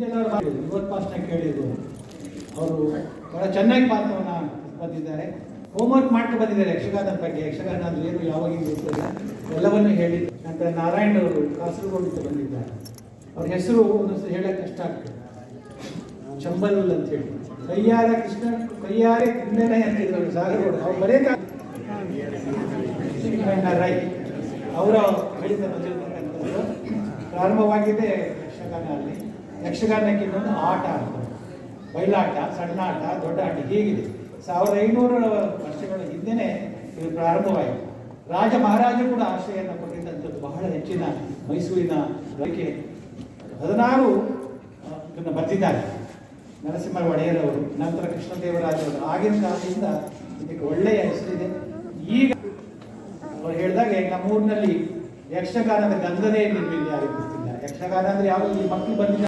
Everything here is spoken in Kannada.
ಹಿಂದೆಲ್ಲವರು ಇವತ್ತು ಪಾಸ್ಟ್ನ ಕೇಳಿದ್ರು. ಅವರು ಬಹಳ ಚೆನ್ನಾಗಿ ಪಾತ್ರವನ್ನು ಬಂದಿದ್ದಾರೆ. ಹೋಮ್ವರ್ಕ್ ಮಾಡ್ಕೊಂಡು ಬಂದಿದ್ದಾರೆ ಯಕ್ಷಗಾನದ ಬಗ್ಗೆ. ಯಕ್ಷಗಾನ ಅಂದ್ರೆ ಏನು, ಯಾವಾಗ ಗೊತ್ತಿಲ್ಲ, ಎಲ್ಲವನ್ನೂ ಹೇಳಿ. ನಂತರ ನಾರಾಯಣ್ ಅವರು ಕಾಸರಗೋಡಿಂದ ಬಂದಿದ್ದಾರೆ. ಅವ್ರ ಹೆಸರು ಒಂದೊಂದು ಹೇಳಕ್ಕೆ ಕಷ್ಟ ಆಗ್ತದೆ. ಚಂಬಲ್ ಅಂತ ಹೇಳಿ ಕೈಯಾರ ಕೃಷ್ಣ ಕೈಯಾರೆ ಕೃಷ್ಣನೇ ಅಂತಿದ್ರು ಸಾಗರಗೋಡು. ಅವ್ರು ಬರೇ ರೈ ಅವರ ಹೇಳಿದ ಬಂದಿರತಕ್ಕಂಥದ್ದು ಪ್ರಾರಂಭವಾಗಿದೆ ಯಕ್ಷಗಾನ. ಅಲ್ಲಿ ಯಕ್ಷಗಾನಕ್ಕೆ ಇನ್ನೊಂದು ಆಟ ಆಗ್ತದೆ, ಬಯಲಾಟ, ಸಣ್ಣ ಆಟ, ದೊಡ್ಡ ಆಟ ಹೀಗಿದೆ. 1500 ವರ್ಷಗಳ ಹಿಂದೆನೇ ಇದು ಪ್ರಾರಂಭವಾಯಿತು. ರಾಜ ಮಹಾರಾಜರು ಕೂಡ ಆಶ್ರಯವನ್ನು ಕೊಟ್ಟಿದ್ದಂಥದ್ದು ಬಹಳ ಹೆಚ್ಚಿನ ಮೈಸೂರಿನ ಬಗ್ಗೆ 16 ಇದನ್ನು ಬರೆದಿದ್ದಾರೆ ನರಸಿಂಹ ಒಡೆಯರವರು, ನಂತರ ಕೃಷ್ಣದೇವರಾಜರವರು. ಆಗಿನ ಕಾಲದಿಂದ ಇದಕ್ಕೆ ಒಳ್ಳೆಯ ಹೆಸರಿದೆ. ಈಗ ಅವರು ಹೇಳಿದಾಗೆ ನಮ್ಮೂರಿನಲ್ಲಿ ಯಕ್ಷಗಾನದ ಗಂಧನೇ ನಿರ್ಮಿಲ್ಲ, ಯಾರಿಗೆ ಗೊತ್ತಿಲ್ಲ. ಯಕ್ಷಗಾನ ಅಂದ್ರೆ ಯಾವುದು, ಈ ಮಕ್ಕಳು ಬಂದಿಲ್ಲ.